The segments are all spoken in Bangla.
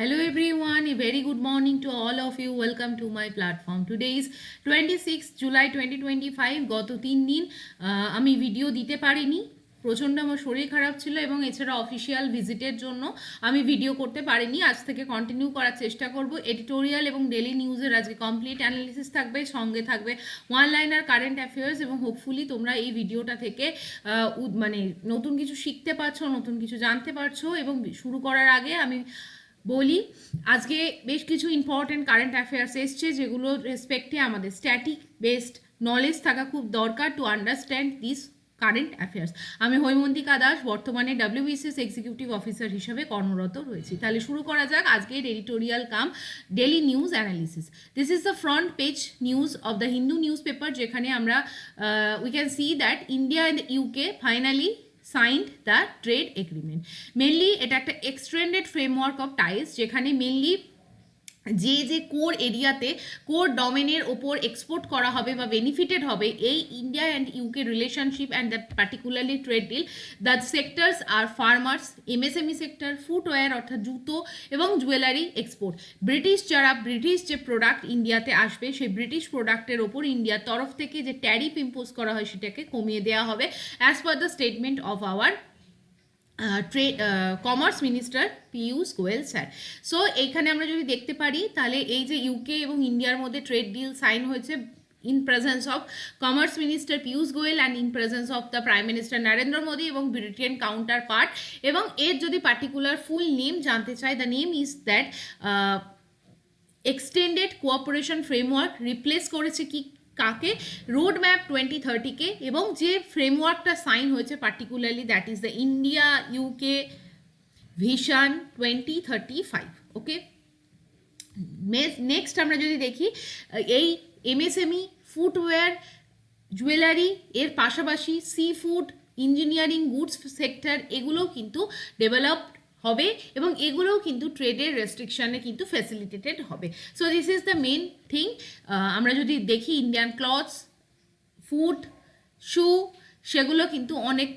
Hello everyone, a very good morning to all of you. Welcome to my platform. Today is 26 July 2025. গত 3 দিন আমি ভিডিও দিতে পারিনি, প্রচণ্ড আমার শরীর খারাপ ছিল এবং এছাড়া অফিসিয়াল ভিজিটের জন্য আমি ভিডিও করতে পারিনি। আজ থেকে কন্টিনিউ করার চেষ্টা করব। এডিটোরিয়াল এবং ডেলি নিউজের আজকে কমপ্লিট অ্যানালিসিস থাকবে, সঙ্গে থাকবে ওয়ান লাইনার কারেন্ট অ্যাফেয়ার্স এবং হোপফুলি তোমরা এই ভিডিওটা থেকে মানে নতুন কিছু শিখতে পারছো, নতুন কিছু জানতে পারছো। এবং শুরু করার আগে আমি বলি, আজকে বেশ কিছু ইম্পর্টেন্ট কারেন্ট অ্যাফেয়ার্স এসছে যেগুলো রেসপেক্টে আমাদের স্ট্যাটিক বেসড নলেজ থাকা খুব দরকার to understand this current affairs. আমি হৈমন্তিকা দাস, বর্তমানে wbcs এক্সিকিউটিভ অফিসার হিসেবে কর্মরত রয়েছি। তাহলে শুরু করা যাক আজকের editorial cum daily news analysis. This is the front page news of the Hindu newspaper, যেখানে আমরা we can see that India and UK finally signed the trade agreement. Mainly এটা একটা extended framework of ties, যেখানে মেনলি যে কোর এরিয়াতে কোর ডোমেনের ওপর এক্সপোর্ট করা হবে বা বেনিফিটেড হবে এই India and UK relationship and the particularly trade deal. The sectors are farmers, MSME sector, footwear অর্থাৎ জুতো এবং জুয়েলারি এক্সপোর্ট। ব্রিটিশ যে প্রোডাক্ট ইন্ডিয়াতে আসবে সেই ব্রিটিশ প্রোডাক্টের ওপর ইন্ডিয়ার তরফ থেকে যে ট্যারিফ ইম্পোজ করা হয় সেটাকে কমিয়ে দেওয়া হবে as per the statement of our commerce minister Piyush Goyal sir. So এইখানে আমরা যদি দেখতে পারি তাহলে এই যে ইউকে এবং ইন্ডিয়ার মধ্যে ট্রেড ডিল সাইন হয়েছে in presence of Commerce Minister Piyush Goyal and in presence of the Prime Minister Narendra Modi এবং British counterpart। এবং এর যদি পার্টিকুলার ফুল নেম জানতে চাই, the name is that extended cooperation framework. Replace করেছে কি কাকে? রোড ম্যাপ 2030-কে। এবং যে ফ্রেমওয়ার্কটা সাইন হয়েছে particularly that is the India UK vision 2035। Okay, next আমরা যদি দেখি এই এমএসএমই, ফুটওয়্যার, জুয়েলারি, এর পাশাপাশি seafood, engineering, goods sector, এগুলোও কিন্তু ডেভেলপড হবে এবং এগুলোও কিন্তু ট্রেডের রেস্ট্রিকশানে কিন্তু ফ্যাসিলিটেটেড হবে। So this is the main thing. আমরা যদি দেখি ইন্ডিয়ান ক্লথস, ফুড, শু, সেগুলো কিন্তু অনেক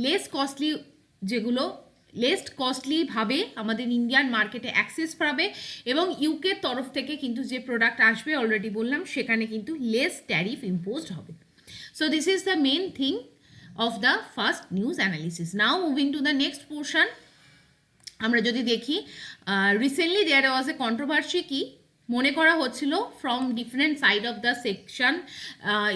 লেস কস্টলি, যেগুলো লেস কস্টলিভাবে আমাদের ইন্ডিয়ান মার্কেটে অ্যাক্সেস পাবে। এবং ইউকের তরফ থেকে কিন্তু যে প্রোডাক্ট আসবে অলরেডি বললাম সেখানে কিন্তু লেস ট্যারিফ ইম্পোজড হবে। So this is the main thing of the first news analysis. Now moving to the next portion. আমরা যদি দেখি রিসেন্টলি দেয়ার ওয়াজ এ কন্ট্রোভার্সি, কি মনে করা হচ্ছিল from different side of the section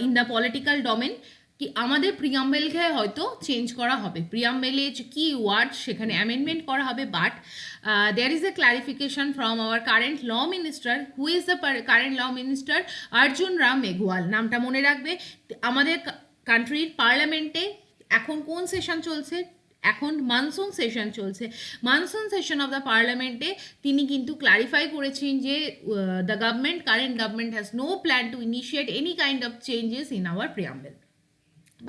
in the political domain, কি আমাদের প্রিয়াম্বেলকে হয়তো চেঞ্জ করা হবে, প্রিয়াম্বেলে যে কি ওয়ার্ড সেখানে অ্যামেন্ডমেন্ট করা হবে। But there is a clarification from our current law minister. Who is the current law minister? Arjun Ram Meghwal. নামটা মনে রাখবে। আমাদের কান্ট্রির পার্লামেন্টে এখন কোন সেশন চলছে? এখন মানসুন সেশন চলছে। মানসুন সেশন অফ দ্য পার্লামেন্টে তিনি কিন্তু ক্লারিফাই করেছেন যে the current government has no plan to initiate any kind of changes in our preamble.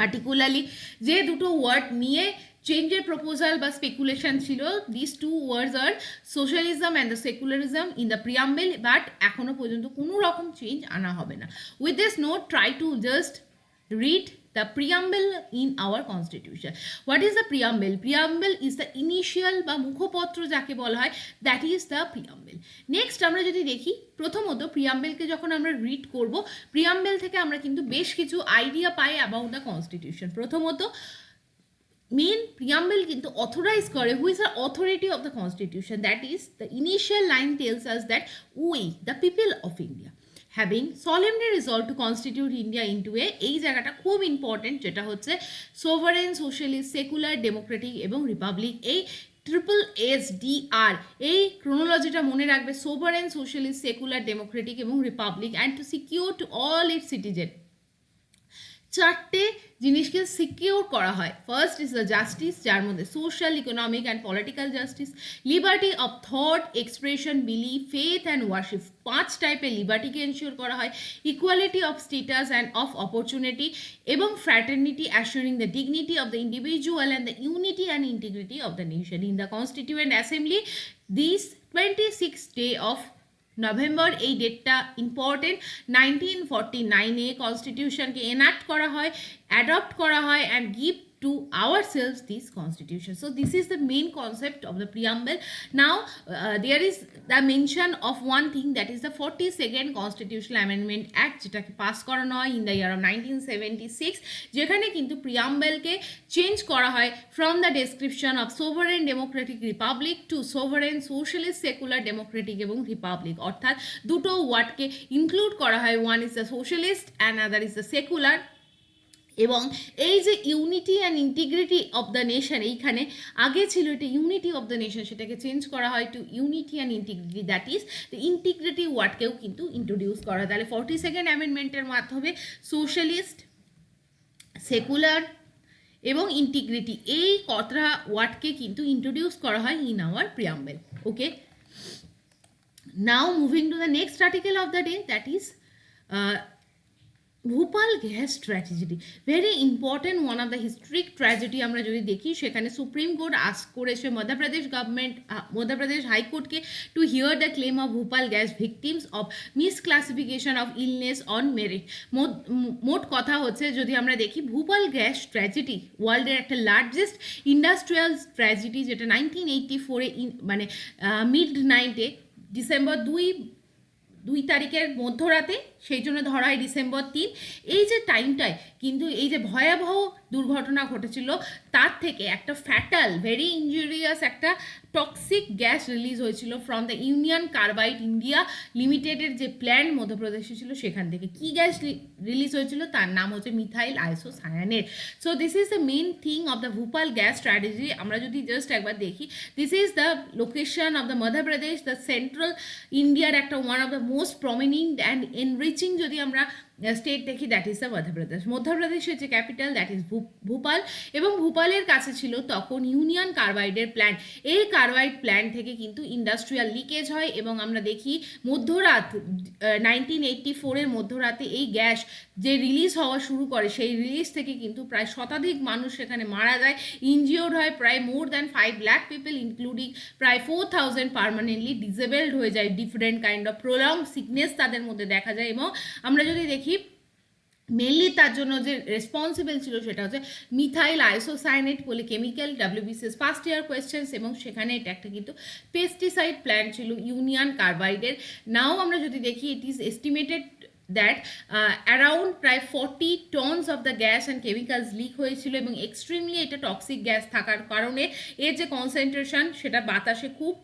Particularly যে দুটো ওয়ার্ড নিয়ে চেঞ্জের প্রপোজাল বা স্পেকুলেশন ছিল, this two words are socialism and the secularism in the preamble. But এখনও পর্যন্ত কোনো রকম চেঞ্জ আনা হবে না। With this note try to just read the preamble in our constitution. What is the preamble? Preamble is the initial বা মুখপত্র যাকে বলা হয়, that is the preamble. Next আমরা যদি দেখি, প্রথমত প্রিয়াম্বেলকে যখন আমরা রিড করব, প্রিয়াম্বেল থেকে আমরা কিন্তু বেশ কিছু idea pi about the constitution. প্রথমত মেন প্রিয়াম্বেল কিন্তু অথরাইজ করে হু is the authority of the constitution, that is the initial line tells us that we the people of India having solemnly resolved to constitute India into a, এই জায়গাটা খুব ইম্পর্টেন্ট, যেটা হচ্ছে সোভারেন, সোশ্যালিস্ট, সেকুলার, ডেমোক্রেটিক এবং রিপাবলিক। এই SSDR, এই ক্রোনোলজিটা মনে রাখবে। সোভারেন, সোশ্যালিস্ট, সেকুলার, ডেমোক্রেটিক এবং Republic, and to secure to all it's citizen. চারটে জিনিসকে সিকিউর করা হয়। ফার্স্ট ইজ দ্য জাস্টিস, যার মধ্যে social, economic and political justice, liberty of thought, expression, belief, faith and worship, 5 টাইপের লিবার্টিকে এনশিওর করা হয়। Equality of status and of opportunity এবং fraternity, assuring the dignity of the individual and the unity and integrity of the nation. In the constituent assembly this 26th day of November, এই ডেটটা ইম্পর্টেন্ট। 1949-এ কনস্টিটিউশনকে এনাক্ট করা হয়, অ্যাডপ্ট করা হয় and give to ourselves this constitution. So this is the main concept of the preamble. Now there is the mention of one thing, that is the 42nd constitutional amendment act, যেটাকে পাস করানো হয় in the year of 1976, যেখানে কিন্তু প্রিয়াম্বলকে চেঞ্জ করা হয় from the description of sovereign democratic republic to sovereign socialist secular democratic এবং republic, অর্থাৎ দুটো ওয়ার্ডকে ইনক্লুড করা হয়, one is the socialist and other is the secular। এবং এই যে unity and integrity of the nation, এইখানে আগে ছিল এটা ইউনিটি অফ দ্য নেশন, সেটাকে চেঞ্জ করা হয় to unity and integrity, that is the integrity ওয়ার্ডকেও কিন্তু ইন্ট্রোডিউস করা হয়। তাহলে 42nd অ্যামেন্ডমেন্টের মাধ্যমে সোশ্যালিস্ট, সেকুলার এবং ইন্টিগ্রিটি এই কতটা ওয়ার্ডকে কিন্তু ইন্ট্রোডিউস করা হয় in our preamble. Okay, now moving to the next article of the day, that is Bhopal gas tragedy, very important, one of the historic tragedy. আমরা যদি দেখি সেখানে সুপ্রিম কোর্ট আস্ক করেছে মধ্যপ্রদেশ গভর্নমেন্ট, মধ্যপ্রদেশ হাইকোর্টকে to hear the claim of Bhopal gas victims of misclassification of illness on merit. মোট কথা হচ্ছে, যদি আমরা দেখি ভূপাল গ্যাস ট্র্যাজেডি ওয়ার্ল্ডের একটা লার্জেস্ট ইন্ডাস্ট্রিয়াল ট্র্যাজেডি, যেটা 1984-এ মানে মিড নাইটে ডিসেম্বর 2 তারিখের মধ্যরাতে, সেই জন্য ধরা হয় ডিসেম্বর 3। এই যে টাইমটায় কিন্তু এই যে ভয়াবহ দুর্ঘটনা ঘটেছিল, তার থেকে একটা ফ্যাটাল, ভেরি ইনজুরিয়াস একটা টক্সিক গ্যাস রিলিজ হয়েছিল from the union carbide India লিমিটেডের যে প্ল্যান্ট মধ্যপ্রদেশে ছিল, সেখান থেকে কি গ্যাস রিলিজ হয়েছিল, তার নাম হচ্ছে methyl isocyanate. So this is the main thing of the Bhopal gas strategy. আমরা যদি জাস্ট একবার দেখি, this is the location of the Madhya Pradesh, the central ইন্ডিয়ার একটা one of the most prominent and enriching যদি আমরা স্টেট দেখি, দ্যাট ইজ দ্য মধ্যপ্রদেশ। মধ্যপ্রদেশের যে ক্যাপিটাল, দ্যাট ইজ ভূপাল, এবং ভূপালের কাছে ছিল তখন ইউনিয়ন কার্বাইডের প্ল্যান্ট। এই কার্বাইড প্ল্যান্ট থেকে কিন্তু ইন্ডাস্ট্রিয়াল লিকেজ হয়, এবং আমরা দেখি মধ্যরাত 1984-এর মধ্যরাতে এই গ্যাস যে রিলিজ হওয়া শুরু করে, সেই রিলিজ থেকে কিন্তু প্রায় শতাধিক মানুষ সেখানে মারা যায়, ইনজিওর্ড হয় প্রায় more than 5 lakh people, including প্রায় 4000 পার্মানেন্টলি ডিসেবলড হয়ে যায়, different kind of prolong sickness তাদের মধ্যে দেখা যায়। এবং আমরা যদি দেখি মেনলি তার জন্য যে রেসপন্সিবল ছিল সেটা হচ্ছে মিথাইল আইসোসায়ানেট বলে chemical, WBCS first year questions, এবং সেখানে এটা একটা কিন্তু পেস্টিসাইড প্ল্যান্ট ছিল ইউনিয়ন কার্বাইডের। নাও আমরা যদি দেখি, it is estimated that around প্রায় 40 tonnes of the gas and chemicals leak হয়েছিল, এবং এক্সট্রিমলি এটা টক্সিক গ্যাস থাকার কারণে এর যে কনসেন্ট্রেশন সেটা বাতাসে খুব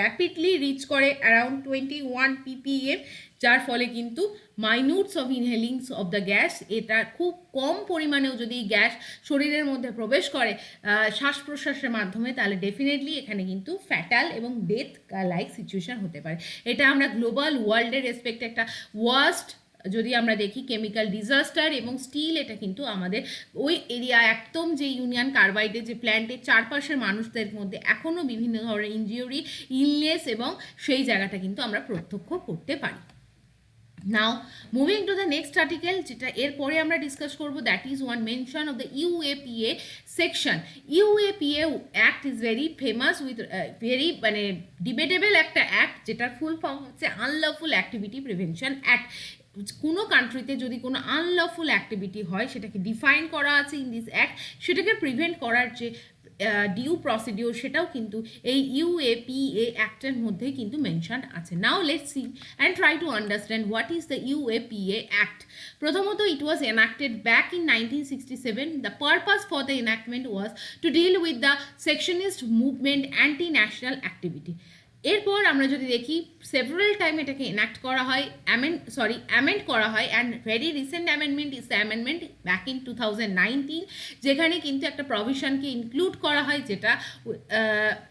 র্যাপিডলি রিচ করে অ্যারাউন্ড 21 ppm, যার ফলে কিন্তু মাইনিউটস অফ ইনহেলিংস অফ দ্য গ্যাস, এটা খুব কম পরিমাণেও যদি গ্যাস শরীরের মধ্যে প্রবেশ করে শ্বাস প্রশ্বাসের মাধ্যমে, তাহলে ডেফিনেটলি এখানে কিন্তু ফ্যাটাল এবং ডেথ লাইক সিচুয়েশন হতে পারে। এটা আমরা গ্লোবাল ওয়ার্ল্ডের রেসপেক্টে একটা ওয়ার্স্ট যদি আমরা দেখি কেমিক্যাল ডিজাস্টার, এবং স্টিল এটা কিন্তু আমাদের ওই এরিয়া একদম যে ইউনিয়ন কার্বাইডের যে প্ল্যান্টের চারপাশের মানুষদের মধ্যে এখনও বিভিন্ন ধরনের ইনজিউরি, ইলনেস, এবং সেই জায়গাটা কিন্তু আমরা প্রত্যক্ষ করতে পারি। নাও moving to the next article, যেটা এরপরে আমরা ডিসকাস করবো, that is one mention of the UAPA section. UAPA act is very famous with very মানে ডিবেটেবল একটা অ্যাক্ট, যেটার ফুল ফর্ম হচ্ছে আনলফুল অ্যাক্টিভিটি প্রিভেনশন অ্যাক্ট। কোনো কান্ট্রিতে যদি কোনো আনলফুল অ্যাক্টিভিটি হয়, সেটাকে ডিফাইন করা আছে ইন দিস অ্যাক্ট, সেটাকে প্রিভেন্ট করার যে ডিউ প্রসিডিওর, সেটাও কিন্তু এই UAPA অ্যাক্টের মধ্যে কিন্তু মেনশন আছে। Now let's see and try to understand what is the UAPA act. প্রথমত, it was enacted back in 1967. The purpose for the enactment was to deal with the secessionist movement anti national activity. এরপর আমরা যদি দেখি, সেভারাল টাইম এটাকে এনাক্ট করা হয়, অ্যামেন্ড করা হয়, and very recent amendment is the amendment back in 2019, যেখানে কিন্তু একটা প্রভিশনকে ইনক্লুড করা হয়, যেটা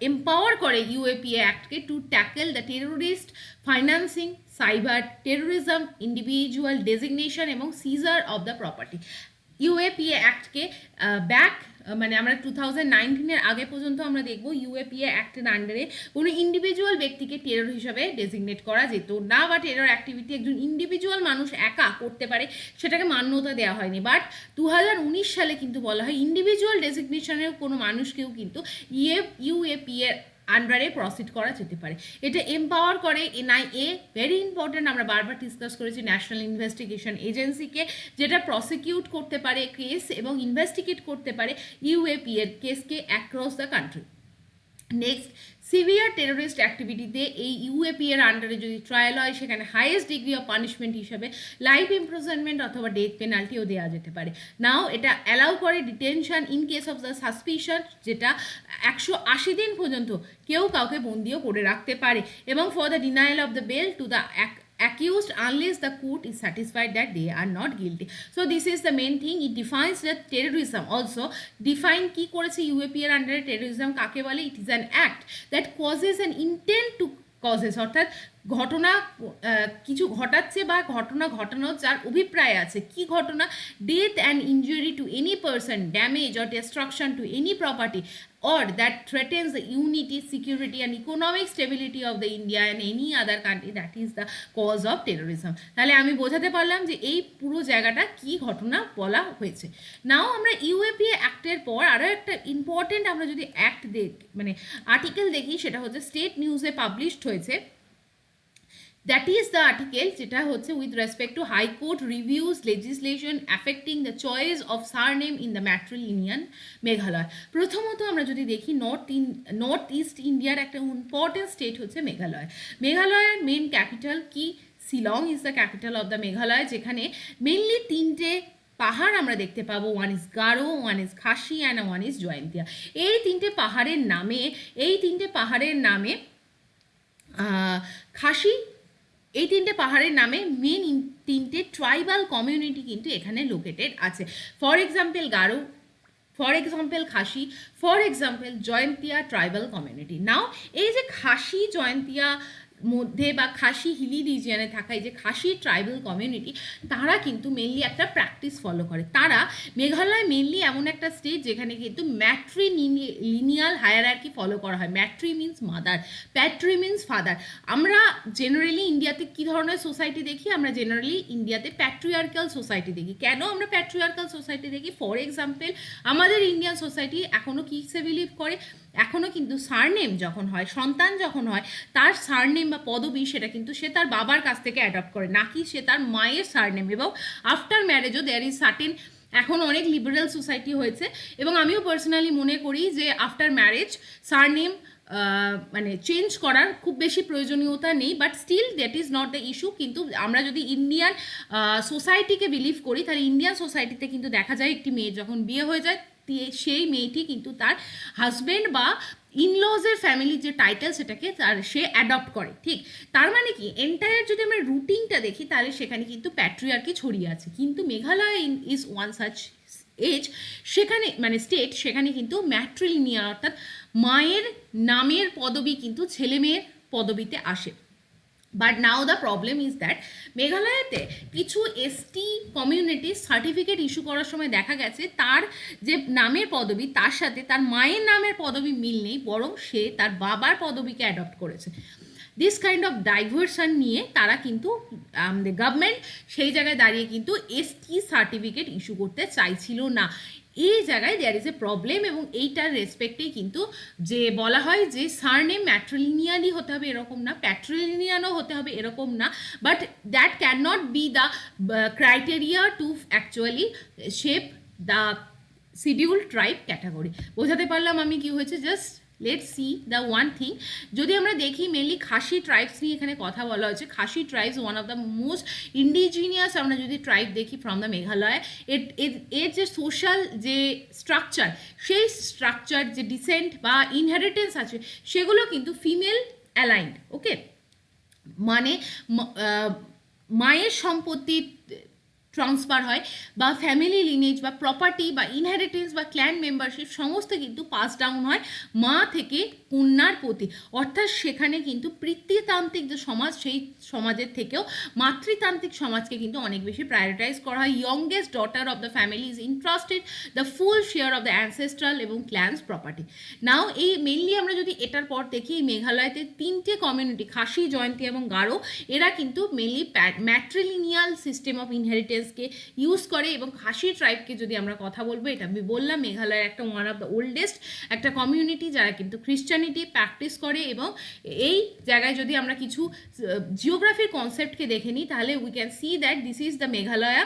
এম্পাওয়ার করে UAPA অ্যাক্টকে to tackle the terrorist financing, cyber terrorism, individual designation এবং seizure of the property. UAPA অ্যাক্টকে মানে আমরা 2019-এর আগে পর্যন্ত আমরা দেখবো UAPA অ্যাক্টের আন্ডারে কোনো ইন্ডিভিজুয়াল ব্যক্তিকে টেরর হিসাবে ডেজিগনেট করা যেত না, বা টেরর অ্যাক্টিভিটি একজন ইন্ডিভিজুয়াল মানুষ একা করতে পারে সেটাকে মান্যতা দেওয়া হয়নি। বাট 2019 সালে কিন্তু বলা হয় ইন্ডিভিজুয়াল ডেজিগনেশনের কোনো মানুষকেও কিন্তু UAPA আন্ডারে প্রসিড করা যেতে পারে। এটা এম্পাওয়ার করে এনআইএ, ভেরি ইম্পর্টেন্ট, আমরা বারবার ডিসকাস করেছি, ন্যাশনাল ইনভেস্টিগেশন এজেন্সিকে, যেটা প্রসিকিউট করতে পারে কেস এবং ইনভেস্টিগেট করতে পারে ইউএপি এর কেসকে across the country. Next, severe terrorist অ্যাক্টিভিটিতে এই ইউএপি এর আন্ডারে যদি ট্রায়াল হয় সেখানে হাইয়েস্ট ডিগ্রি অফ পানিশমেন্ট হিসাবে লাইফ ইমপ্রিজনমেন্ট অথবা ডেথ পেনাল্টিও দেওয়া যেতে পারে। নাও এটা অ্যালাউ করে detention in case of the suspicion, যেটা 180 দিন পর্যন্ত কেউ কাউকে বন্দিও করে রাখতে পারে, এবং for the denial of the bail to the accused unless the court is satisfied that they are not guilty. So this is the main thing. It defines the terrorism also. Define কি করেছে ইউএপি এর আন্ডারে টেরোরিজম কাকে বলে? It is an act that causes an intent to causes, অর্থাৎ ঘটনা কিছু ঘটাচ্ছে বা ঘটনা ঘটানো যার অভিপ্রায় আছে। কি ঘটনা? Death and injury to any person, damage or destruction to any property or that threatens the unity, security and economic stability of the India and any other country, that is the cause of terrorism. তাহলে আমি বোঝাতে পারলাম যে এই পুরো জায়গাটা কি ঘটনা বলা হয়েছে। নাও আমরা ইউএপি অ্যাক্টের পর আরও একটা ইম্পর্টেন্ট আমরা যদি অ্যাক্ট মানে আর্টিকেল দেখি, সেটা হচ্ছে স্টেট নিউজে পাবলিশড হয়েছে। That is the article যেটা হচ্ছে with respect to High Court reviews legislation affecting the choice of surname in the matrilineal Meghalaya. প্রথমত আমরা যদি দেখি নর্থ ইস্ট ইন্ডিয়ার একটা ইম্পর্টেন্ট স্টেট হচ্ছে মেঘালয়। মেঘালয়ের মেন ক্যাপিটাল কি? Shillong is the capital of the Meghalaya, যেখানে মেনলি 3টে পাহাড় আমরা দেখতে পাবো। One is Garo, one is Khasi and one is Jaintia. এই 3টে পাহাড়ের নামে খাসি, এই 3টে পাহাড়ের নামে মেন 3টে ট্রাইবাল কমিউনিটি কিন্তু এখানে লোকেটেড আছে। For example Garo, for example Khasi, for example Jaintia tribal community. Now এই যে খাসি জয়ন্তিয়া মধ্যে বা খাসি হিলি রিজিয়নে থাকা এই যে খাসি ট্রাইবাল কমিউনিটি, তারা কিন্তু মেনলি একটা প্র্যাকটিস ফলো করে। তারা মেঘালয় মেনলি এমন একটা স্টেট যেখানে কিন্তু ম্যাট্রিলিনিয়াল হায়ারার্কি ফলো করা হয়। ম্যাট্রি মিনস মাদার, প্যাট্রি মিনস ফাদার। আমরা জেনারেলি ইন্ডিয়াতে কী ধরনের সোসাইটি দেখি? আমরা জেনারেলি ইন্ডিয়াতে প্যাট্রিয়ার্কাল সোসাইটি দেখি। কেন আমরা প্যাট্রিয়ার্কাল সোসাইটি দেখি? ফর এক্সাম্পল আমাদের ইন্ডিয়ান সোসাইটি এখনও কিসে বিলিভ করে? এখনও কিন্তু সারনেম যখন হয়, সন্তান যখন হয়, তার সারনেম বা পদবি সেটা কিন্তু সে তার বাবার কাছ থেকে অ্যাডপ্ট করে, নাকি সে তার মায়ের সারনেম। এবং আফটার ম্যারেজও দেয়ার ইজ সার্টেন, এখন অনেক লিবারেল সোসাইটি হয়েছে এবং আমিও পার্সোনালি মনে করি যে আফটার ম্যারেজ সারনেম মানে চেঞ্জ করার খুব বেশি প্রয়োজনীয়তা নেই, but still that is not the issue. কিন্তু আমরা যদি ইন্ডিয়ান সোসাইটিকে বিলিভ করি, তাহলে ইন্ডিয়ান সোসাইটিতে কিন্তু দেখা যায় একটি মেয়ে যখন বিয়ে হয়ে যায়, সেই মেয়েটি কিন্তু তার হাজব্যান্ড বা ইনলজের ফ্যামিলির যে টাইটেল সেটাকে সে অ্যাডপ্ট করে। ঠিক, তার মানে কি এন্টায়ার যদি আমরা রুটিনটা দেখি তাহলে সেখানে কিন্তু প্যাট্রিয়ার্কি ছড়িয়ে আছে। কিন্তু Meghalaya is one such as, সেখানে মানে স্টেট, সেখানে কিন্তু ম্যাট্রিলিনিয়াল অর্থাৎ মায়ের নামের পদবি কিন্তু ছেলে মেয়ের পদবিতে আসে। But now the problem is that মেঘালয়তে কিছু এসটি কমিউনিটি সার্টিফিকেট ইস্যু করার সময় দেখা গেছে তার যে নামের পদবি তার সাথে তার মায়ের নামের পদবি মিল নেই, বরং সে তার বাবার পদবিকে অ্যাডপ্ট করেছে। দিস কাইন্ড অফ ডাইভার্সন নিয়ে তারা কিন্তু আমাদের গভর্নমেন্ট সেই জায়গায় দাঁড়িয়ে কিন্তু এসটি সার্টিফিকেট ইস্যু করতে চাইছিল না। এই জায়গায় দেয়ার ইজ এ প্রবলেম, এবং এইটার রেসপেক্টেই কিন্তু যে বলা হয় যে সারনেম ম্যাট্রিলিনিয়ালই হতে হবে এরকম না, প্যাট্রিলিনিয়ানও হতে হবে এরকম না, but that cannot be the criteria to actually shape the schedule tribe category. বোঝাতে পারলাম আমি কি হয়েছে? Just let's see the one thing. যদি আমরা দেখি মেনলি খাসি ট্রাইবস নিয়ে এখানে কথা বলা হয়েছে। Khasi tribes one of the most indigenous আমরা যদি ট্রাইব দেখি ফ্রম দ্য মেঘালয়, এর যে সোশ্যাল যে স্ট্রাকচার, সেই স্ট্রাকচার যে ডিসেন্ট বা ইনহেরিটেন্স আছে সেগুলো কিন্তু ফিমেল অ্যালাইন্ড। ওকে, মানে মায়ের সম্পত্তি ট্রান্সফার হয় বা ফ্যামিলি লিনেজ বা প্রপার্টি বা ইনহেরিটেন্স বা ক্ল্যান মেম্বারশিপ সমস্ত কিন্তু পাস ডাউন হয় মা থেকে কন্যার প্রতি। অর্থাৎ সেখানে কিন্তু পিতৃতান্ত্রিক যে সমাজ, সেই সমাজের থেকেও মাতৃতান্ত্রিক সমাজকে কিন্তু অনেক বেশি প্রায়োরিটাইজ করা হয়। Youngest daughter of the family is entrusted the full share of the ancestral এবং ক্ল্যান্স প্রপার্টি। নাও এই মেনলি আমরা যদি এটার পর দেখি মেঘালয়তে 3টে কমিউনিটি খাসি, জয়ন্তী এবং গারো, এরা কিন্তু mainly matrilineal system of inheritance wbcsকে ইউজ করে। এবং খাসি ট্রাইবকে যদি আমরা কথা বলবো, এটা আমি বললাম মেঘালয়ের একটা ওয়ান অফ দ্য ওল্ডেস্ট একটা কমিউনিটি যারা কিন্তু খ্রিশ্চানিটি প্র্যাকটিস করে। এবং এই জায়গায় যদি আমরা কিছু জিওগ্রাফির কনসেপ্টকে দেখে নিই তাহলে we can see that this is the Meghalaya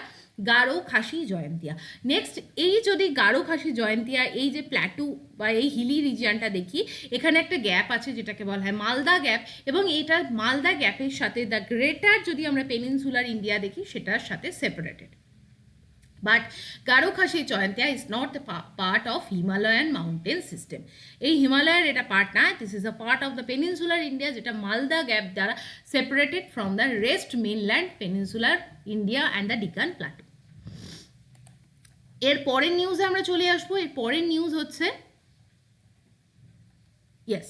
Garo Khasi Jaintia. Next, এই যদি গারো খাসি জয়ন্তিয়া এই যে প্ল্যাটু বা এই হিলি রিজিয়নটা দেখি, এখানে একটা গ্যাপ আছে যেটাকে বলা হয় মালদা গ্যাপ, এবং এটা মালদা গ্যাপের সাথে দ্য গ্রেটার যদি আমরা পেনিনসুলার ইন্ডিয়া দেখি সেটার সাথে separated. But Garo Khashi Joyantia is not the part of Himalayan mountain system. এই হিমালয়ের এটা পার্ট না, this is a part of the peninsular India, যেটা মালদা গ্যাপ দ্বারা separated from the rest mainland peninsular India and the Deccan plateau. এর পরের নিউজে আমরা চলে আসবো। এর পরের নিউজ হচ্ছে, yes,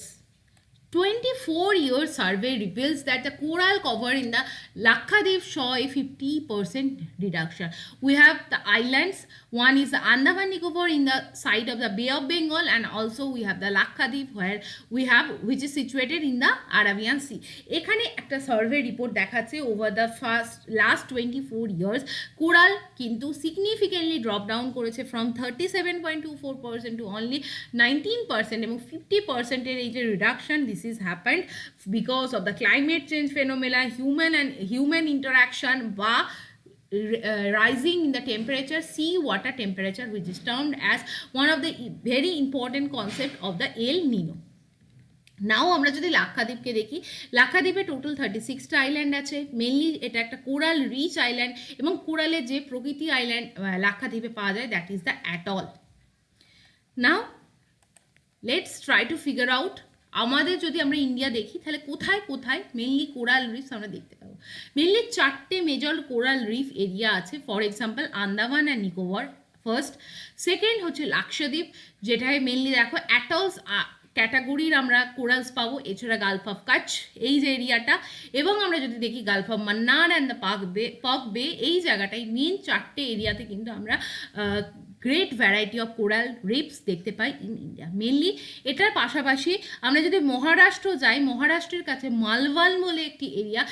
24-year survey reveals that the coral cover in the Lakshadweep saw a 50% reduction. We have the islands, one is the Andaman Nicobar in the side of the Bay of Bengal, and also we have the Lakshadweep which is situated in the Arabian Sea. এখানে একটা সার্ভে রিপোর্ট দেখাচ্ছে over the last 24 years coral কিন্তু সিগনিফিকেন্টলি ড্রপ ডাউন করেছে ফ্রম 37.24% টু অনলি 19%, এবং 50%-এর এই যে reduction, this is happened because of the climate change phenomena, human interaction বা rising in the temperature, sea water temperature, which is termed as one of the very important concept of the El Nino. নাও আমরা যদি লাক্ষাদ্বীপকে দেখি, লাক্ষাদ্বীপে টোটাল 36টা আইল্যান্ড আছে। মেনলি এটা একটা কোরাল রিচ আইল্যান্ড, এবং কোরালের যে প্রকৃতি আইল্যান্ড লাক্ষাদ্বীপে পাওয়া যায় that is the atoll. Now let's try to figure out আমাদের যদি আমরা ইন্ডিয়া দেখি তাহলে কোথায় কোথায় মেনলি কোরাল রিফস আমরা দেখতে পাবো। মেনলি 4টে মেজর কোরাল রিফ এরিয়া আছে। For example Andaman and Nicobar first, second হচ্ছে লাক্ষাদ্বীপ, যেটায় মেনলি দেখো অ্যাটলস ক্যাটাগরির আমরা কোরালস পাবো, এছাড়া গালফ অফ কাচ এই যে এরিয়াটা, এবং আমরা যদি দেখি Gulf of Mannar and the পাক বে এই জায়গাটায় মেন 4টে এরিয়াতে কিন্তু আমরা গ্রেট ভ্যারাইটি অফ কোরাল রিফস দেখতে পাই ইন ইন্ডিয়া। মেনলি এটার পাশাপাশি আমরা যদি মহারাষ্ট্র যাই, মহারাষ্ট্রের কাছে মালওয়ান বলে একটি এরিয়া,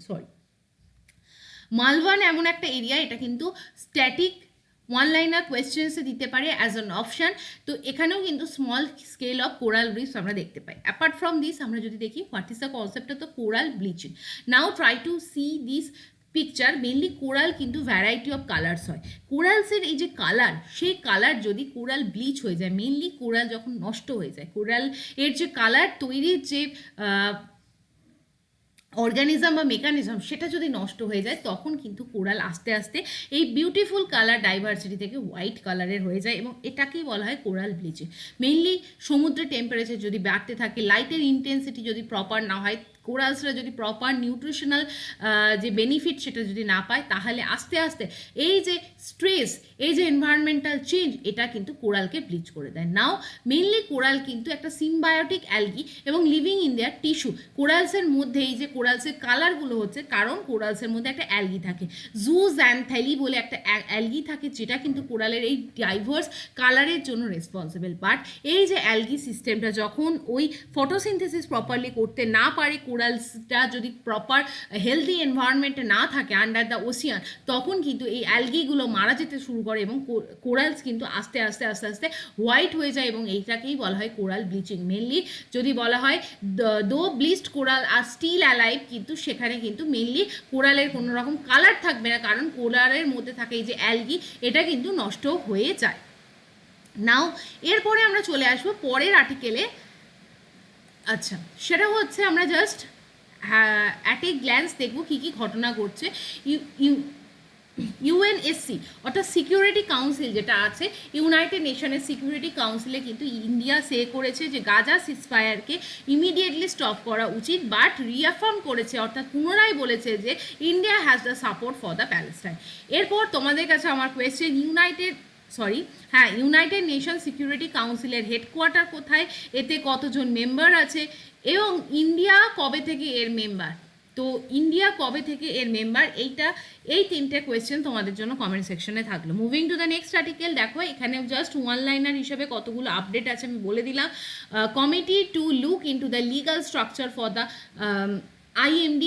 সরি মালওয়ান এমন একটা এরিয়া, এটা কিন্তু স্ট্যাটিক ওয়ান লাইনার কোয়েশ্চেন্সে দিতে পারে অ্যাজ অ্যান অপশান। তো এখানেও কিন্তু স্মল স্কেল অফ কোরাল রিফস আমরা দেখতে পাই। অ্যাপার্ট ফ্রম দিস আমরা যদি দেখি what is the concept of the coral bleaching. Now try to C this picture. Mainly coral কিন্তু ভ্যারাইটি অফ কালার্স হয়। কোরালসের এই যে কালার, সেই কালার যদি কোরাল ব্লিচ হয়ে যায়, মেনলি কোরাল যখন নষ্ট হয়ে যায়, কোরাল এর যে কালার তৈরির যে অর্গানিজম বা মেকানিজম সেটা যদি নষ্ট হয়ে যায়, তখন কিন্তু কোরাল আস্তে আস্তে এই বিউটিফুল কালার ডাইভার্সিটি থেকে হোয়াইট কালারের হয়ে যায়, এবং এটাকেই বলা হয় কোরাল ব্লিচিং। মেনলি সমুদ্রের টেম্পারেচার যদি বাড়তে থাকে, লাইটের ইন্টেন্সিটি যদি প্রপার না হয়, কোরালসরা যদি প্রপার নিউট্রিশনাল যে বেনিফিট সেটা যদি না পায়, তাহলে আস্তে আস্তে এই যে স্ট্রেস, এই যে এনভায়রনমেন্টাল চেঞ্জ, এটা কিন্তু কোরালকে ব্লিচ করে দেয়। নাও মেনলি কোরাল কিন্তু একটা সিম্বায়োটিক অ্যালগি এবং লিভিং ইন দেয়ার টিস্যু। কোরালসের মধ্যে এই যে কোরালসের কালারগুলো হচ্ছে কারণ কোরালসের মধ্যে একটা অ্যালগি থাকে, জুজ্যান্থ্যালি বলে একটা অ্যালগি থাকে, যেটা কিন্তু কোরালের এই ডাইভার্স কালারের জন্য রেসপন্সিবল। বাট এই যে অ্যালগি সিস্টেমটা যখন ওই ফটোসিনথেসিস প্রপারলি করতে না পারে, কোরালসটা যদি প্রপার হেলদি এনভায়রনমেন্টে না থাকে আন্ডার দ্য ওশিয়ান, তখন কিন্তু এই অ্যালগিগুলো মারা যেতে শুরু করে এবং কোরালস কিন্তু আস্তে আস্তে আস্তে আস্তে হোয়াইট হয়ে যায়, এবং এইটাকেই বলা হয় কোরাল ব্লিচিং। মেনলি যদি বলা হয় দো ব্লিচড কোরাল আর স্টিল অ্যালাইভ, কিন্তু সেখানে কিন্তু মেনলি কোরালের কোনো রকম কালার থাকবে না, কারণ কোরালের মধ্যে থাকে এই যে অ্যালগি, এটা কিন্তু নষ্ট হয়ে যায়। নাও এরপরে আমরা চলে আসবো পরের আর্টিকেলে। আচ্ছা, সেটা হচ্ছে আমরা জাস্ট অ্যাট এ গ্ল্যান্স দেখবো কী কী ঘটনা ঘটছে। ইউএনএসসি অর্থাৎ সিকিউরিটি কাউন্সিল যেটা আছে, ইউনাইটেড নেশনের সিকিউরিটি কাউন্সিলে কিন্তু ইন্ডিয়া সে করেছে যে গাজা সিজফায়ারকে ইমিডিয়েটলি স্টপ করা উচিত, বাট রিঅ্যাফার্ম করেছে অর্থাৎ পুনরায় বলেছে যে India has the support for the Palestine. এরপর তোমাদের কাছে আমার কোয়েশ্চেন, ইউনাইটেড নেশন সিকিউরিটি কাউন্সিলের হেডকোয়ার্টার কোথায়, এতে কতজন মেম্বার আছে, এবং ইন্ডিয়া কবে থেকে এর মেম্বার। তো ইন্ডিয়া কবে থেকে এর মেম্বার, এই তিনটে কোয়েশ্চেন তোমাদের জন্য কমেন্ট সেকশনে থাকলো। Moving to the next article, দেখো এখানে জাস্ট ওয়ান লাইনার হিসেবে কতগুলো আপডেট আছে আমি বলে দিলাম। Committee to look into the legal structure for the IMD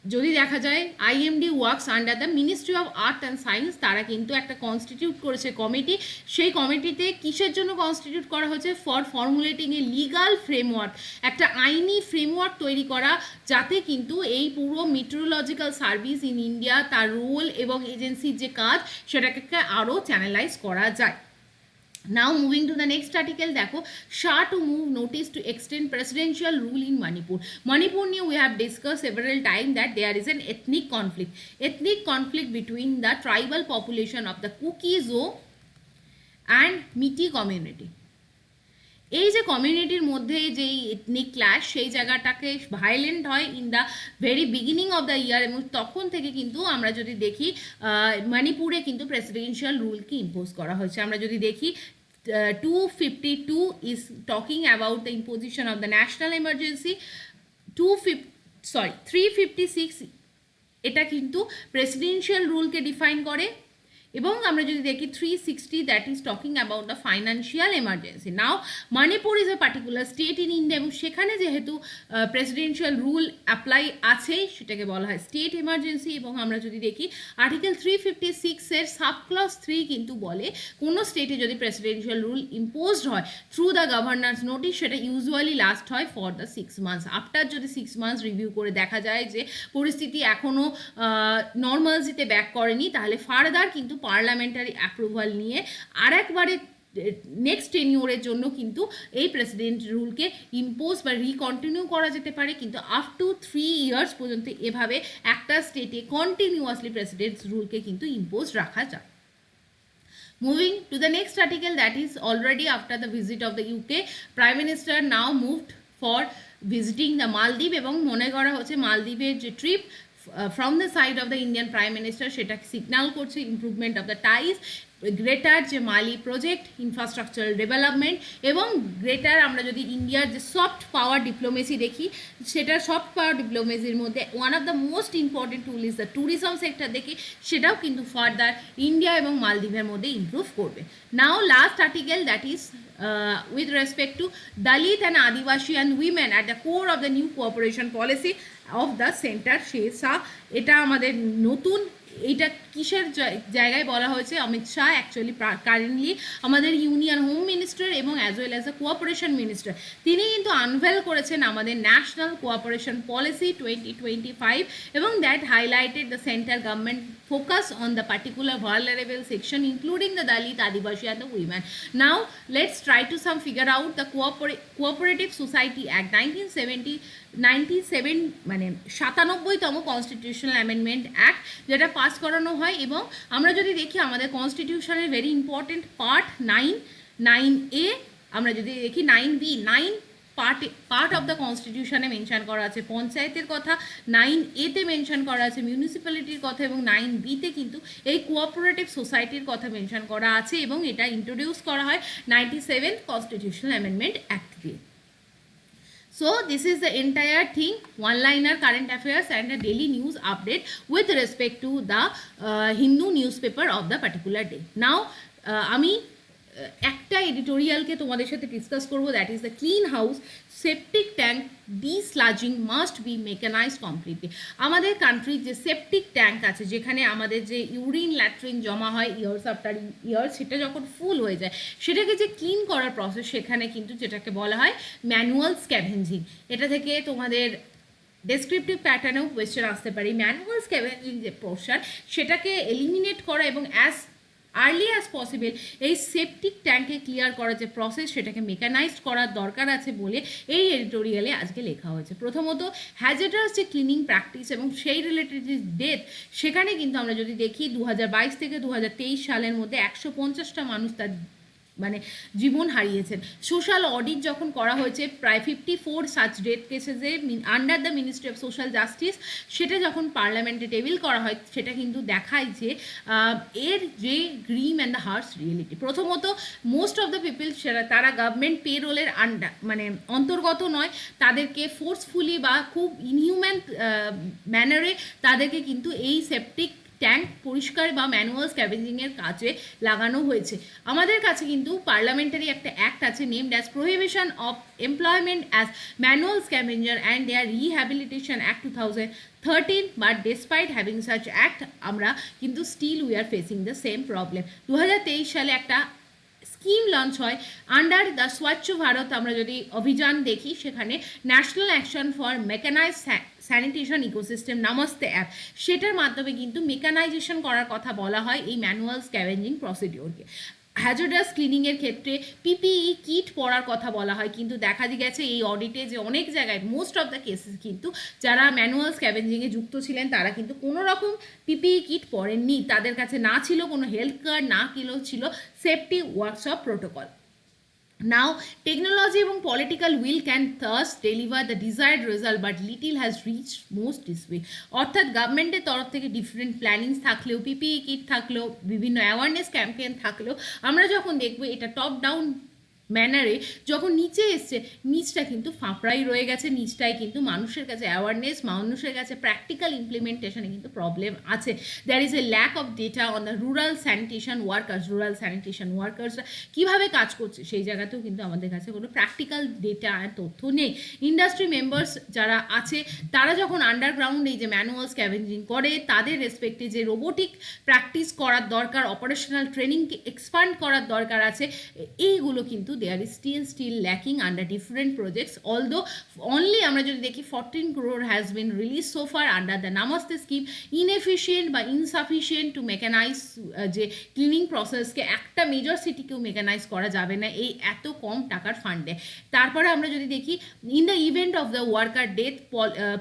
যদি দেখা যায় IMD works under the ministry of art and science, তারা কিন্তু একটা কনস্টিটিউট করেছে কমিটি। সেই কমিটিতে কিসের জন্য কনস্টিটিউট করা হয়েছে? For formulating a legal framework, একটা আইনি ফ্রেমওয়ার্ক তৈরি করা, যাতে কিন্তু এই পুরো মেট্রোলজিক্যাল সার্ভিস ইন ইন্ডিয়া, তার রোল এবং এজেন্সির যে কাজ, সেটাকে আরও চ্যানেলাইজ করা যায়। Now moving to the next article, দেখো Shah to move notice to extend presidential rule in Manipur. Manipur নিয়ে we have discussed several times that there is an ethnic conflict between the tribal population of the Kuki-Zo and Miti community. এই যে কমিউনিটির মধ্যে যেই এথনিক ক্ল্যাশ, সেই জায়গাটাকে ভায়োলেন্ট হয় in the very beginning of the year, এবং তখন থেকে কিন্তু আমরা যদি দেখি মণিপুরে কিন্তু প্রেসিডেন্সিয়াল রুলকে ইম্পোজ করা হয়েছে। আমরা যদি দেখি 252 is talking about the imposition of the national emergency, 356 এটা কিন্তু প্রেসিডেন্সিয়াল রুলকে ডিফাইন করে, এবং আমরা যদি দেখি 360 that is talking about the financial emergency. Now Manipur is a particular state in India, এবং সেখানে যেহেতু প্রেসিডেন্সিয়াল রুল অ্যাপ্লাই আছে, সেটাকে বলা হয় স্টেট এমার্জেন্সি। এবং আমরা যদি দেখি আর্টিকেল 356-এর সাবক্লজ 3 কিন্তু বলে কোনো স্টেটে যদি প্রেসিডেন্সিয়াল রুল ইম্পোজড হয় থ্রু দ্য গভর্নরস নোটিস, সেটা ইউজুয়ালি লাস্ট হয় ফর দ্য 6 months। আফটার যদি 6 months রিভিউ করে দেখা যায় যে পরিস্থিতি এখনও নর্মালজিতে ব্যাক করেনি, তাহলে ফার্দার কিন্তু পার্লামেন্টারি অ্যাপ্রুভাল নিয়ে আর একবারে নেক্সট টেনিওরের জন্য কিন্তু এই প্রেসিডেন্ট রুলকে ইম্পোজ বা রিকন্টিনিউ করা যেতে পারে, কিন্তু আপ টু 3 years পর্যন্ত এভাবে একটা স্টেটে কন্টিনিউয়াসলি প্রেসিডেন্ট রুলকে কিন্তু ইম্পোজ রাখা যায়। Moving to the next article, that is already after the visit of the UK, Prime Minister now moved for visiting the Maldives, এবং মনে করা হচ্ছে মালদ্বীপের যে trip from the side of the Indian Prime Minister, সেটা সিগন্যাল করছে improvement of the ties, greater যে মালি প্রজেক্ট, ইনফ্রাস্ট্রাকচারাল ডেভেলপমেন্ট, এবং গ্রেটার আমরা যদি ইন্ডিয়ার যে সফট পাওয়ার ডিপ্লোমেসি দেখি, সেটা সফট পাওয়ার ডিপ্লোমেসির মধ্যে one of the most important tool is the tourism sector দেখি, সেটাও কিন্তু ফার্দার ইন্ডিয়া এবং মালদ্বীপের মধ্যে ইমপ্রুভ করবে। Now last article, that is with respect to Dalit and Adivasi and women at the core of the new cooperation policy of the center, শেষা এটা আমাদের নতুন, এটা কিসের জায়গায় বলা হয়েছে? অমিত শাহ অ্যাকচুয়ালি কারেন্টলি আমাদের ইউনিয়ন হোম মিনিস্টার এবং as well as the cooperation minister, তিনি কিন্তু আনভেল করেছেন আমাদের ন্যাশনাল কোঅপারেশন পলিসি 2025, এবং that highlighted the central government focus on the particular vulnerable section including the Dalit, Adivasi and the women. Now let's try to some figure out the Cooperative Society Act 1997 মানে 97তম কনস্টিটিউশনাল অ্যামেন্ডমেন্ট অ্যাক্ট, যেটা পাস করানো হয়। এবং আমরা যদি দেখি আমাদের কনস্টিটিউশনের ভেরি ইম্পর্টেন্ট পার্ট 9A, আমরা যদি দেখি 9B, 9 পার্ট অফ দ্য কনস্টিটিউশনে মেনশন করা আছে পঞ্চায়েতের কথা, 9A-তে মেনশন করা আছে মিউনিসিপ্যালিটির কথা, এবং 9B-তে কিন্তু এই কোঅপারেটিভ সোসাইটির কথা মেনশন করা আছে, এবং এটা ইন্ট্রোডিউস করা হয় 97 কনস্টিটিউশনাল অ্যামেন্ডমেন্ট অ্যাক্ট দিয়ে। So this is the entire thing, one-liner current affairs and a daily news update with respect to the Hindu newspaper of the particular day. Now আমি একটা এডিটোরিয়ালকে তোমাদের সাথে ডিসকাস করবো, that is the clean house septic tank desludging must be mechanised completely. আমাদের কান্ট্রির যে সেপটিক ট্যাঙ্ক আছে, যেখানে আমাদের যে ইউরিন ল্যাট্রিন জমা হয় ইয়ার্স আফটার ইয়ার্স, সেটা যখন ফুল হয়ে যায়, সেটাকে যে ক্লিন করার প্রসেস, সেখানে কিন্তু যেটাকে বলা হয় ম্যানুয়াল স্ক্যাভেঞ্জিং। এটা থেকে তোমাদের ডেসক্রিপটিভ প্যাটার্নেও কোয়েশ্চেন আসতে পারে। ম্যানুয়াল স্ক্যাভেঞ্জিং যে পোর্শন, সেটাকে এলিমিনেট করা এবং অ্যাজ আর্লি অ্যাজ পসিবল এই সেপটিক ট্যাঙ্কে ক্লিয়ার করার যে প্রসেস, সেটাকে মেকানাইজড করার দরকার আছে বলে এই এডিটোরিয়ালে আজকে লেখা হয়েছে। প্রথমত হ্যাজার্ডাস যে ক্লিনিং প্র্যাকটিস এবং সেই রিলেটেড যে ডেথ, সেখানে কিন্তু আমরা যদি দেখি 2022 থেকে 2023 সালের মধ্যে 150টা মানুষ তার মানে জীবন হারিয়েছেন। সোশ্যাল অডিট যখন করা হয়েছে, প্রায় 54 সাচ ডেথ কেসেসে under the ministry of social justice, সেটা যখন পার্লামেন্টে টেবিল করা হয়, সেটা কিন্তু দেখায় যে এর যে grim and the harsh reality. প্রথমত মোস্ট অফ দ্য পিপল তারা গভর্নমেন্ট পে রোলের মানে অন্তর্গত নয়, তাদেরকে ফোর্সফুলি বা খুব ইনহিউম্যান ম্যানারে তাদেরকে কিন্তু এই সেপটিক ট্যাঙ্ক পরিষ্কার বা ম্যানুয়াল স্ক্যাভেঞ্জিংয়ের কাজে লাগানো হয়েছে। আমাদের কাছে কিন্তু পার্লামেন্টারি একটা অ্যাক্ট আছে named as prohibition of employment as manual scavenger and their rehabilitation act 2013, but despite having such act আমরা কিন্তু still we are facing the same problem. 2023 সালে একটা স্কিম লঞ্চ হয় আন্ডার দ্য স্বচ্ছ ভারত, আমরা যদি অভিযান দেখি সেখানে national action for mechanise sanitation ecosystem Namaste app, সেটার মাধ্যমে কিন্তু মেকানাইজেশন করার কথা বলা হয় এই ম্যানুয়াল স্ক্যাভেঞ্জিং প্রসিডিওরকে। হ্যাজার্ডাস ক্লিনিংয়ের ক্ষেত্রে পিপিই কিট পরার কথা বলা হয়, কিন্তু দেখা গেছে এই অডিটে যে অনেক জায়গায় মোস্ট অফ দ্য কেসেস কিন্তু যারা ম্যানুয়াল স্ক্যাভেঞ্জিংয়ে যুক্ত ছিলেন তারা কিন্তু কোনো রকম পিপিই কিট পরেননি, তাদের কাছে না ছিল কোনো হেলথ কার্ড, না ছিল safety workshop protocol. Now, technology এবং political will can thus deliver the desired result, but little has reached most this way. অর্থাৎ গভর্নমেন্টের তরফ থেকে ডিফারেন্ট প্ল্যানিংস থাকলেও, পিপিই কিট থাকলেও, বিভিন্ন অ্যাওয়ারনেস ক্যাম্পেইন থাকলেও, আমরা যখন দেখব এটা টপ ডাউন ম্যানারে যখন নিচে এসছে, নিচটা কিন্তু ফাঁপড়াই রয়ে গেছে, নিচটায় কিন্তু মানুষের কাছে অ্যাওয়ারনেস, মানুষের কাছে প্র্যাকটিক্যাল ইমপ্লিমেন্টেশনে কিন্তু প্রবলেম আছে। There is a lack of data on the rural sanitation ওয়ার্কার্সরা কীভাবে কাজ করছে সেই জায়গাতেও কিন্তু আমাদের কাছে কোনো প্র্যাকটিক্যাল ডেটা আর তথ্য নেই। ইন্ডাস্ট্রি মেম্বার্স যারা আছে তারা যখন আন্ডারগ্রাউন্ড এই যে ম্যানুয়াল স্ক্যাভেঞ্জিং করে, তাদের রেসপেক্টে যে রোবোটিক প্র্যাকটিস করার দরকার, অপারেশনাল ট্রেনিংকে এক্সপান্ড করার দরকার আছে, এইগুলো কিন্তু there is still lacking under different projects, although only আমরা যদি দেখি 14 crore has been released so far under the Namaste scheme, inefficient বা insufficient to mechanize যে ক্লিনিং প্রসেসকে একটা মেজর সিটিকেও মেকানাইজ করা যাবে না এই এত কম টাকার ফান্ডে। তারপরে আমরা যদি দেখি in the event of the worker death,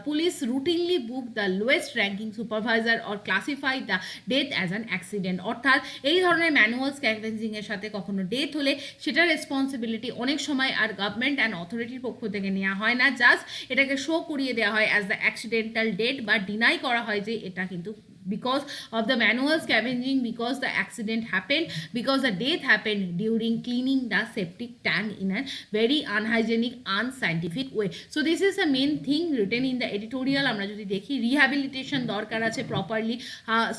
police routinely book the lowest ranking supervisor or classify the death as an accident. অর্থাৎ এই ধরনের ম্যানুয়াল স্ক্যাভেঞ্জিংয়ের সাথে কখনো ডেথ হলে সেটা রেসপন্সিবিলিটি অনেক সময় আর গভর্নমেন্ট অ্যান্ড অথরিটির পক্ষ থেকে নেওয়া হয় না, জাস্ট এটাকে শো করিয়ে দেওয়া হয় অ্যাজ দ্য অ্যাক্সিডেন্টাল ডেথ, বা ডিনাই করা হয় যে এটা কিন্তু because of the manual scavenging, because the accident happened, because the death happened during cleaning the septic tank in a very unhygienic, unscientific way. So this is the main thing written in the editorial. আমরা যদি দেখি রিহ্যাবিলিটেশন দরকার আছে, প্রপারলি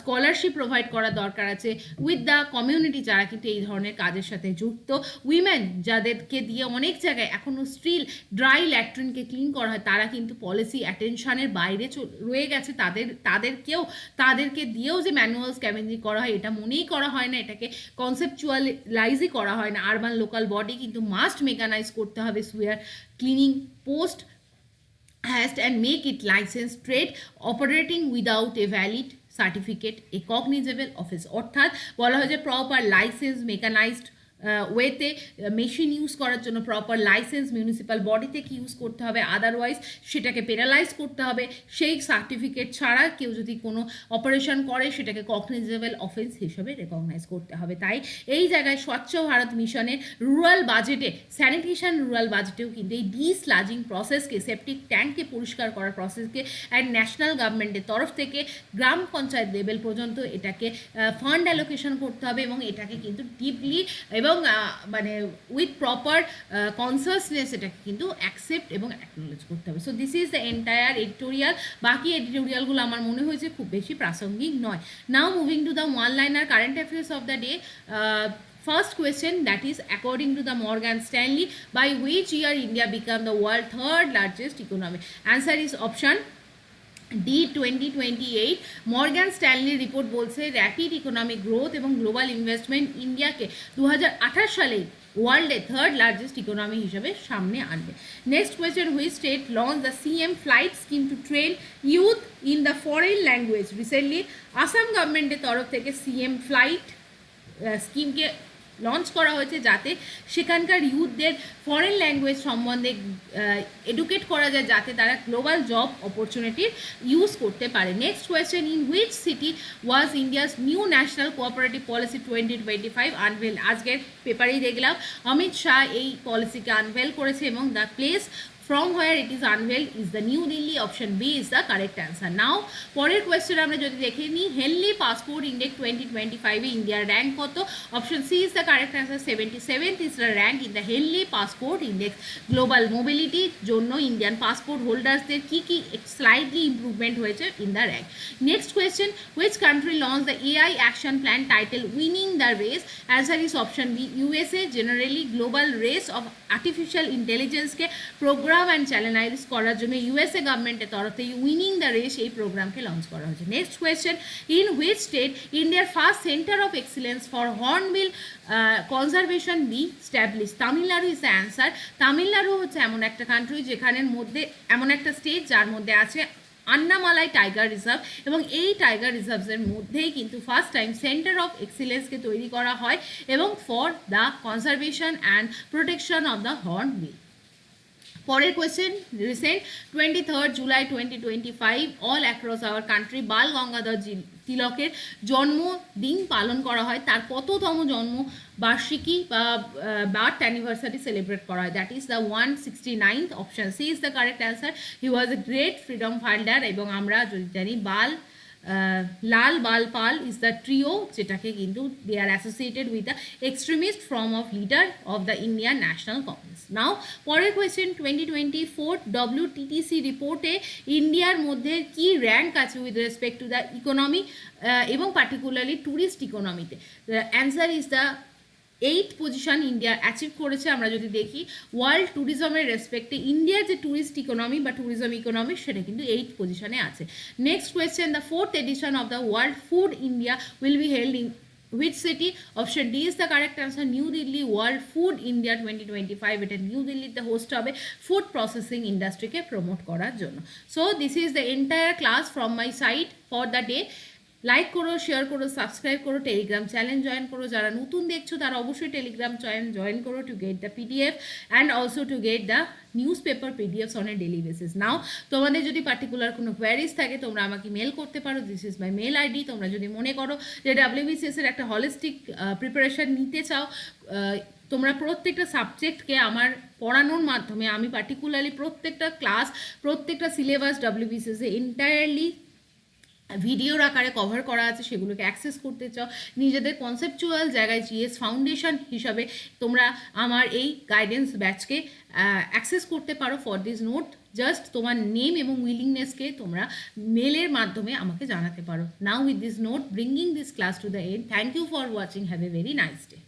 স্কলারশিপ প্রোভাইড করা দরকার আছে উইথ দ্য কমিউনিটি যারা কিন্তু এই ধরনের কাজের সাথে যুক্ত, উইমেন যাদেরকে দিয়ে অনেক জায়গায় এখনও স্টিল ড্রাই ল্যাট্রিনকে ক্লিন করা হয়, তারা কিন্তু পলিসি অ্যাটেনশনের বাইরে রয়ে গেছে, তাদেরকে দিয়েও যে ম্যানুয়াল স্ক্যাভেঞ্জিং করা হয় এটা মনেই করা হয় না, এটাকে কনসেপচুয়ালাইজই করা হয় না। আরবান লোকাল বডি কিন্তু মাস্ট মেকানাইজ করতে হবে sewer cleaning post haste and make it licence trade operating without a valid certificate a cognizable offence. অর্থাৎ বলা হয় যে প্রপার লাইসেন্স মেকানাইজড ওয়েতে মেশিন ইউজ করার জন্য প্রপার লাইসেন্স মিউনিসিপ্যাল বডি থেকে ইউজ করতে হবে, আদারওয়াইজ সেটাকে পেনালাইজ করতে হবে। সেই সার্টিফিকেট ছাড়া কেউ যদি কোনো অপারেশন করে সেটাকে কগনিজেবল অফেন্স হিসেবে রেকগনাইজ করতে হবে। তাই এই জায়গায় স্বচ্ছ ভারত মিশনের রুরাল বাজেটে, স্যানিটেশন রুরাল বাজেটেও কিন্তু এই ডিস্লাজিং প্রসেসকে, সেপটিক ট্যাঙ্ককে পরিষ্কার করার প্রসেসকে অ্যান্ড ন্যাশনাল গভর্নমেন্টের তরফ থেকে গ্রাম পঞ্চায়েত লেভেল পর্যন্ত এটাকে ফান্ড অ্যালোকেশন করতে হবে এবং এটাকে কিন্তু ডিপলি এবং মানে উইথ প্রপার কনসাসনেস এটাকে কিন্তু অ্যাকসেপ্ট এবং অ্যাকনোলেজ করতে হবে। So this is the entire editorial. বাকি এডিটোরিয়ালগুলো আমার মনে হয়েছে খুব বেশি প্রাসঙ্গিক নয়। নাও moving to the one liner current affairs of the day. First question, that is according to the Morgan Stanley, by which year India became the world third largest economy? Answer is option D 2028। Morgan Stanley report বলছে র্যাপিড ইকোনমিক গ্রোথ এবং গ্লোবাল ইনভেস্টমেন্ট ইন্ডিয়াকে 2028 সালে ওয়ার্ল্ডে থার্ড লার্জেস্ট ইকোনমি হিসেবে সামনে আনবে। Next question, which state launch the CM flight scheme to train youth in the foreign language? Recently Assam গভর্নমেন্টের তরফ থেকে সিএম ফ্লাইট স্কিমকে লঞ্চ করা হয়েছে যাতে সেখানকার ইউথদের ফরেন ল্যাঙ্গুয়েজ সম্বন্ধে এডুকেট করা যায়, যাতে তারা গ্লোবাল জব অপরচুনিটির ইউজ করতে পারে। Next question, in which city was India's new national cooperative policy 2025 unveil? আজকের পেপারেই দেখলাম অমিত শাহ এই পলিসিকে আনভেল করেছে এবং the place from where it is unveiled is the New Delhi. Option B is the correct answer. Now পরের কোয়েশ্চেন আমরা যদি দেখে নিই, হেনলি পাসপোর্ট ইন্ডেক্স 2025 এ ইন্ডিয়ার র্যাঙ্ক কত? Option C is the correct answer, 77th is the rank in the Henley passport index. Global মোবিলিটির জন্য ইন্ডিয়ান পাসপোর্ট হোল্ডার্সদের কী কী স্লাইডলি ইম্প্রুভমেন্ট হয়েছে in the rank. Next question, which country launch the AI action plan title winning the race? Answer is option B, USA. Generally global race of artificial ইন্টেলিজেন্সকে প্রোগ্রাম অ্যান্ড চ্যানেলাইজ করার জন্য ইউএসএ গভর্নমেন্টের তরফ থেকে উইনিং দ্য রেস এই প্রোগ্রামকে লঞ্চ করা হয়েছে। Next question, in which state ইন্ডিয়ার first centre of excellence for hornbill conservation be establish? Tamil Nadu is the answer. Tamil Nadu হচ্ছে এমন একটা কান্ট্রি যেখানের মধ্যে এমন একটা স্টেট যার মধ্যে আছে আন্নামালাই টাইগার রিজার্ভ, এবং এই টাইগার রিজার্ভসের মধ্যেই কিন্তু ফার্স্ট টাইম সেন্টার অফ এক্সিলেন্সকে তৈরি করা হয় এবং for the conservation and protection of the hornbill. পরের question, recent 23rd July 2025 all across our country Bal Gangadhar তিলকের জন্মদিন পালন করা হয়। তার কততম জন্মবার্ষিকী বা বার্থ অ্যানিভার্সারি সেলিব্রেট করা হয়? That is the 169th। Option C is the correct answer. He was a great freedom fighter, এবং আমরা যদি জানি Lal Bal Pal is the trio, যেটাকে কিন্তু they are associated with the extremist form of leader of the Indian National Congress. Now পরের কোয়েশ্চেন, 2024 WTTC রিপোর্টে ইন্ডিয়ার মধ্যে কি র্যাঙ্ক আছে with respect to the economy এবং পার্টিকুলারলি ট্যুরিস্ট ইকোনমিতে? Answer is the 8th position India achieve করেছে। আমরা যদি দেখি ওয়ার্ল্ড ট্যুরিজমের রেসপেক্টে ইন্ডিয়ার যে ট্যুরিস্ট ইকোনমি বা ট্যুরিজম ইকোনমি সেটা কিন্তু 8th পজিশনে আছে। Next question, the 4th edition of the world food India will be held in which city? Option D is the correct answer, New Delhi. World Food India 2025 এটা নিউ দিল্লিতে হোস্ট হবে ফুড প্রসেসিং ইন্ডাস্ট্রিকে প্রমোট করার জন্য। So this is the entire class from my side for the day. Like করো, শেয়ার করো, সাবস্ক্রাইব করো, টেলিগ্রাম চ্যানেল জয়েন করো। যারা নতুন দেখছো তারা অবশ্যই টেলিগ্রাম জয়েন করো to get the PDF and also to get the newspaper PDFs on a daily basis. Now তোমাদের যদি পার্টিকুলার কোনো কোয়ারিজ থাকে তোমরা আমাকে মেল করতে পারো, this is my mail ID. তোমরা যদি মনে করো যে WBCS এর একটা হলিস্টিক প্রিপারেশন নিতে চাও, তোমরা প্রত্যেকটা সাবজেক্টকে আমার পড়ানোর মাধ্যমে আমি পার্টিকুলারলি প্রত্যেকটা ক্লাস, প্রত্যেকটা সিলেবাস WBCS এ এন্টায়ারলি ভিডিওর আকারে কভার করা আছে, সেগুলোকে অ্যাক্সেস করতে চাও, নিজেদের কনসেপচুয়াল জায়গায় জিএস ফাউন্ডেশন হিসাবে তোমরা আমার এই গাইডেন্স ব্যাচকে অ্যাক্সেস করতে পারো ফর দিস নোট। জাস্ট তোমার নেম এবং উইলিংনেসকে তোমরা মেলের মাধ্যমে আমাকে জানাতে পারো। Now with this note bringing this class to the end, thank you for watching, have a very nice day.